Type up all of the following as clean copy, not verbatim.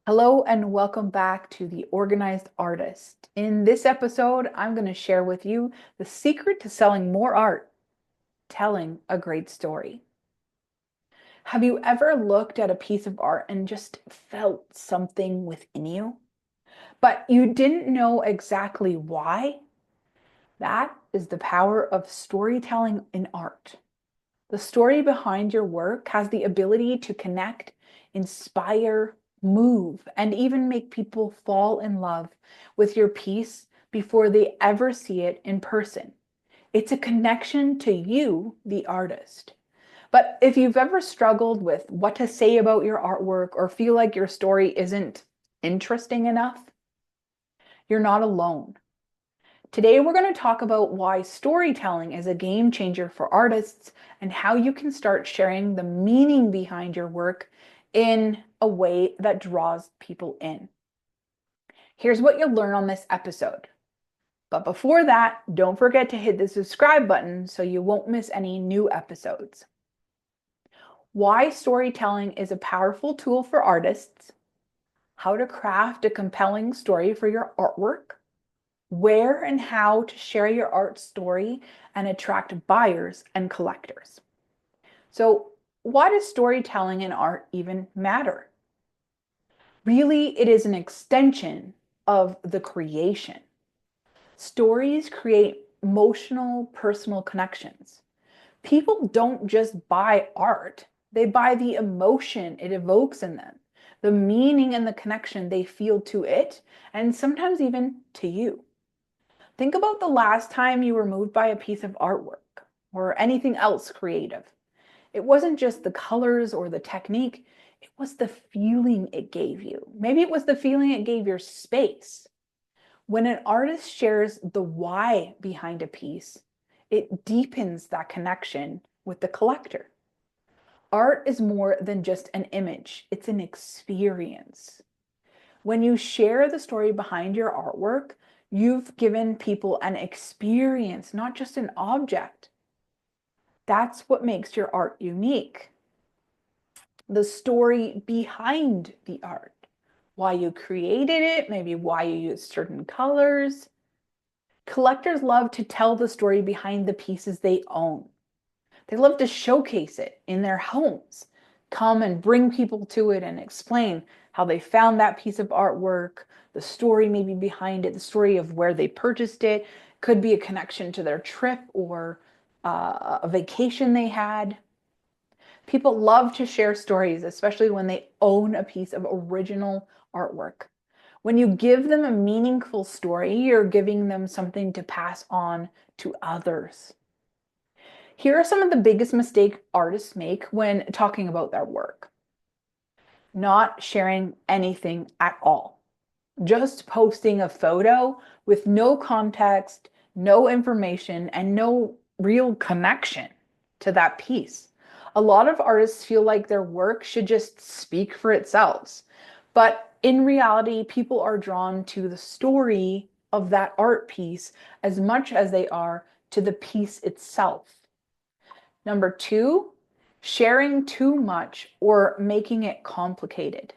Hello and welcome back to The Organized Artist. In this episode, I'm going to share with you the secret to selling more art, telling a great story. Have you ever looked at a piece of art and just felt something within you, but you didn't know exactly why? That is the power of storytelling in art. The story behind your work has the ability to connect, inspire, move, and even make people fall in love with your piece before they ever see it in person. It's a connection to you, the artist. But if you've ever struggled with what to say about your artwork or feel like your story isn't interesting enough, you're not alone. Today, we're going to talk about why storytelling is a game changer for artists and how you can start sharing the meaning behind your work in a way that draws people in. Here's what you'll learn on this episode. But before that, don't forget to hit the subscribe button so you won't miss any new episodes. Why storytelling is a powerful tool for artists, how to craft a compelling story for your artwork, where and how to share your art story and attract buyers and collectors. So, why does storytelling in art even matter? Really, it is an extension of the creation. Stories create emotional, personal connections. People don't just buy art, they buy the emotion it evokes in them, the meaning and the connection they feel to it, and sometimes even to you. Think about the last time you were moved by a piece of artwork or anything else creative. It wasn't just the colors or the technique, it was the feeling it gave you. Maybe it was the feeling it gave your space. When an artist shares the why behind a piece, it deepens that connection with the collector. Art is more than just an image, it's an experience. When you share the story behind your artwork, you've given people an experience, not just an object. That's what makes your art unique. The story behind the art, why you created it, maybe why you used certain colors. Collectors love to tell the story behind the pieces they own. They love to showcase it in their homes, come and bring people to it and explain how they found that piece of artwork, the story maybe behind it, the story of where they purchased it. Could be a connection to their trip or a vacation they had. People love to share stories, especially when they own a piece of original artwork. When you give them a meaningful story, you're giving them something to pass on to others. Here are some of the biggest mistakes artists make when talking about their work. Not sharing anything at all. Just posting a photo with no context, no information, and no real connection to that piece. A lot of artists feel like their work should just speak for itself. But in reality, people are drawn to the story of that art piece as much as they are to the piece itself. Number two, sharing too much or making it complicated.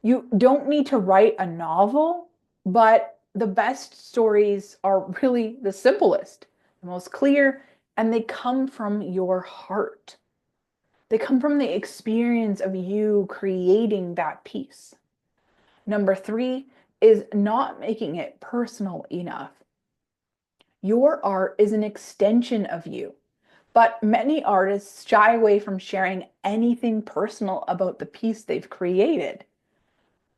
You don't need to write a novel, but the best stories are really the simplest, the most clear, and they come from your heart. They come from the experience of you creating that piece. Number three is not making it personal enough. Your art is an extension of you. But many artists shy away from sharing anything personal about the piece they've created.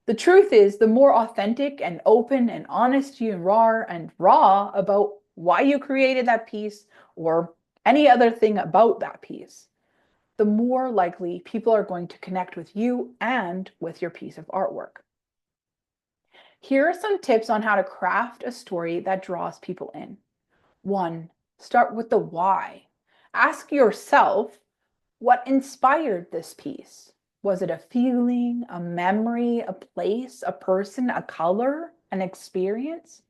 The truth is, the more authentic and open and honest you are and raw about why you created that piece or any other thing about that piece, the more likely people are going to connect with you and with your piece of artwork. Here are some tips on how to craft a story that draws people in. One, start with the why. Ask yourself, what inspired this piece? Was it a feeling, a memory, a place, a person, a color, an experience?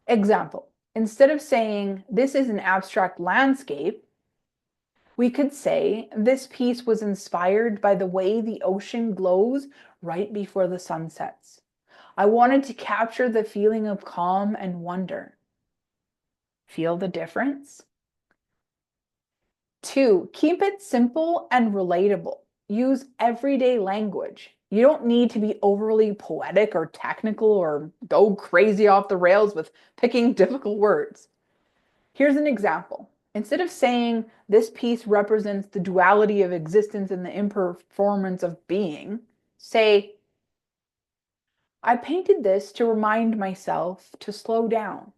Example, instead of saying, this is an abstract landscape, We could say this piece was inspired by the way the ocean glows right before the sun sets. I wanted to capture the feeling of calm and wonder. Feel the difference? 2, keep it simple and relatable. Use everyday language. You don't need to be overly poetic or technical or go crazy off the rails with picking difficult words. Here's an example. Instead of saying this piece represents the duality of existence and the imperformance of being, say, I painted this to remind myself to slow down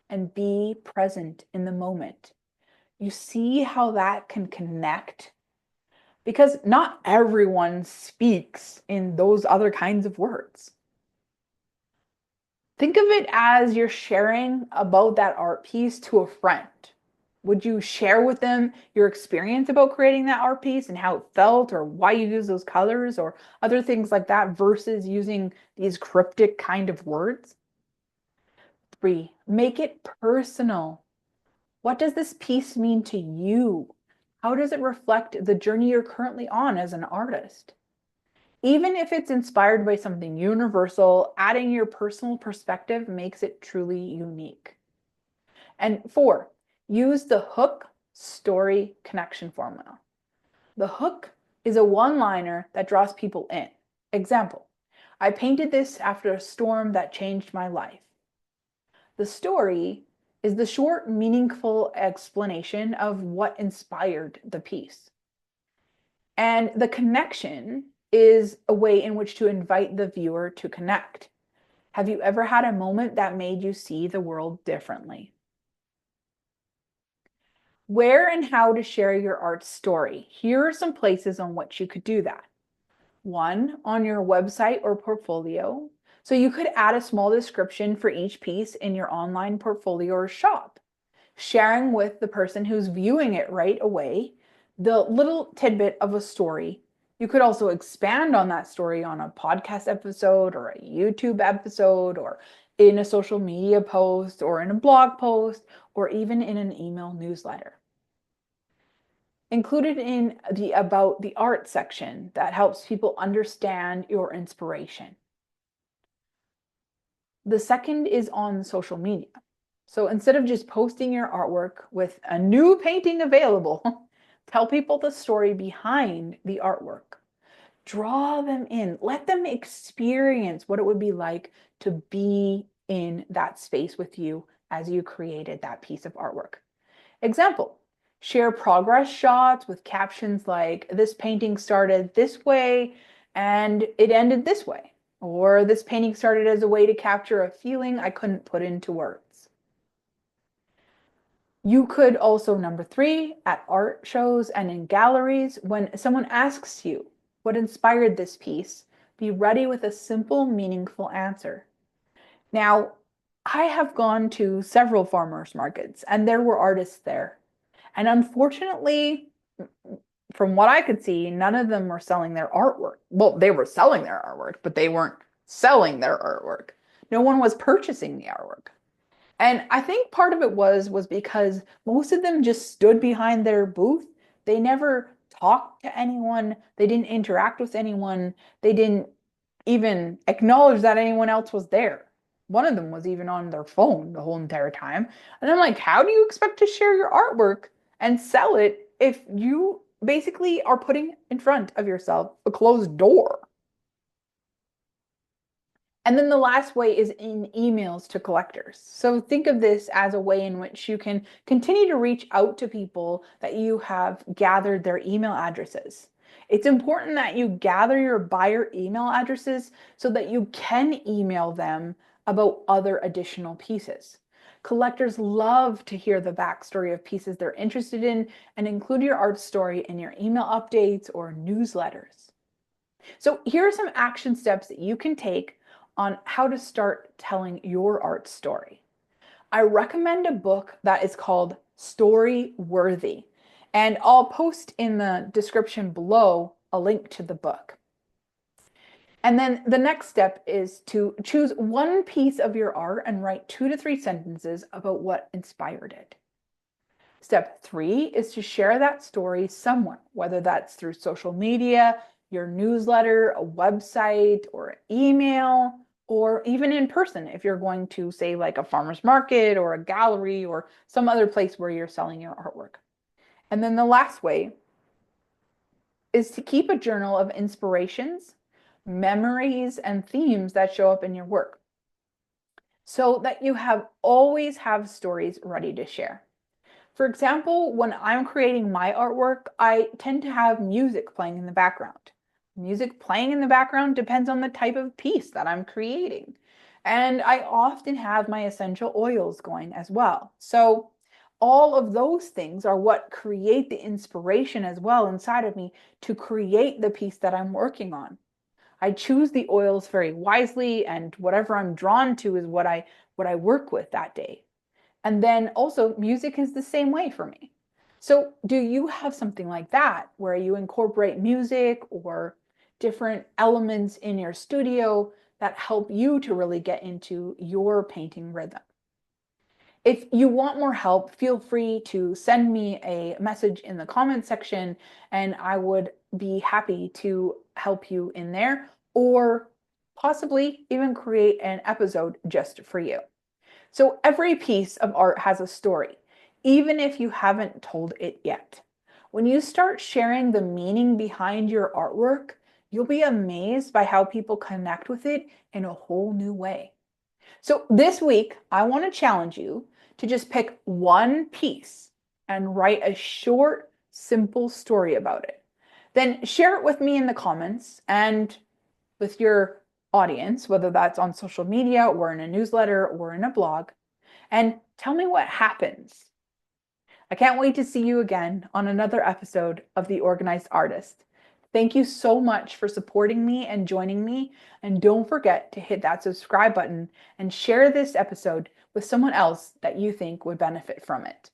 and be present in the moment. You see how that can connect? Because not everyone speaks in those other kinds of words. Think of it as you're sharing about that art piece to a friend. Would you share with them your experience about creating that art piece and how it felt or why you use those colors or other things like that versus using these cryptic kind of words? 3, make it personal. What does this piece mean to you? How does it reflect the journey you're currently on as an artist? Even if it's inspired by something universal, adding your personal perspective makes it truly unique. And 4, use the hook story connection formula. The hook is a one-liner that draws people in. Example, I painted this after a storm that changed my life. The story is the short, meaningful explanation of what inspired the piece. And the connection is a way in which to invite the viewer to connect. Have you ever had a moment that made you see the world differently? Where and how to share your art story. Here are some places on which you could do that. 1, on your website or portfolio. So you could add a small description for each piece in your online portfolio or shop, sharing with the person who's viewing it right away the little tidbit of a story. You could also expand on that story on a podcast episode or a YouTube episode or in a social media post or in a blog post or even in an email newsletter. Included in the About the Art section that helps people understand your inspiration. The second is on social media. So instead of just posting your artwork with a new painting available, tell people the story behind the artwork. Draw them in. Let them experience what it would be like to be in that space with you as you created that piece of artwork. Example, share progress shots with captions like, this painting started this way and it ended this way. Or this painting started as a way to capture a feeling I couldn't put into words. You could also, number 3, at art shows and in galleries, when someone asks you what inspired this piece, be ready with a simple, meaningful answer. Now, I have gone to several farmers markets and there were artists there. And unfortunately, from what I could see, none of them were selling their artwork. Well, they were selling their artwork, but they weren't selling their artwork. No one was purchasing the artwork. And I think part of it was because most of them just stood behind their booth. They never talked to anyone. They didn't interact with anyone. They didn't even acknowledge that anyone else was there. One of them was even on their phone the whole entire time. And I'm like, how do you expect to share your artwork and sell it if you basically are putting in front of yourself a closed door? And then the last way is in emails to collectors. So think of this as a way in which you can continue to reach out to people that you have gathered their email addresses. It's important that you gather your buyer email addresses so that you can email them about other additional pieces. Collectors love to hear the backstory of pieces they're interested in and include your art story in your email updates or newsletters. So here are some action steps that you can take on how to start telling your art story. I recommend a book that is called Story Worthy, and I'll post in the description below a link to the book. And then the next step is to choose one piece of your art and write 2 to 3 sentences about what inspired it. Step 3 is to share that story somewhere, whether that's through social media, your newsletter, a website, or an email, or even in person if you're going to, say, like a farmer's market or a gallery or some other place where you're selling your artwork. And then the last way is to keep a journal of inspirations, memories, and themes that show up in your work so that you always have stories ready to share. For example, when I'm creating my artwork, I tend to have music playing in the background. Music playing in the background depends on the type of piece that I'm creating. And I often have my essential oils going as well. So all of those things are what create the inspiration as well inside of me to create the piece that I'm working on. I choose the oils very wisely, and whatever I'm drawn to is what I work with that day. And then also, music is the same way for me. So, do you have something like that where you incorporate music or different elements in your studio that help you to really get into your painting rhythm? If you want more help, feel free to send me a message in the comment section and I would be happy to help you in there, or possibly even create an episode just for you. So every piece of art has a story, even if you haven't told it yet. When you start sharing the meaning behind your artwork, you'll be amazed by how people connect with it in a whole new way. So this week, I want to challenge you to just pick one piece and write a short, simple story about it. Then share it with me in the comments and with your audience, whether that's on social media or in a newsletter or in a blog, and tell me what happens. I can't wait to see you again on another episode of The Organized Artist. Thank you so much for supporting me and joining me. And don't forget to hit that subscribe button and share this episode with someone else that you think would benefit from it.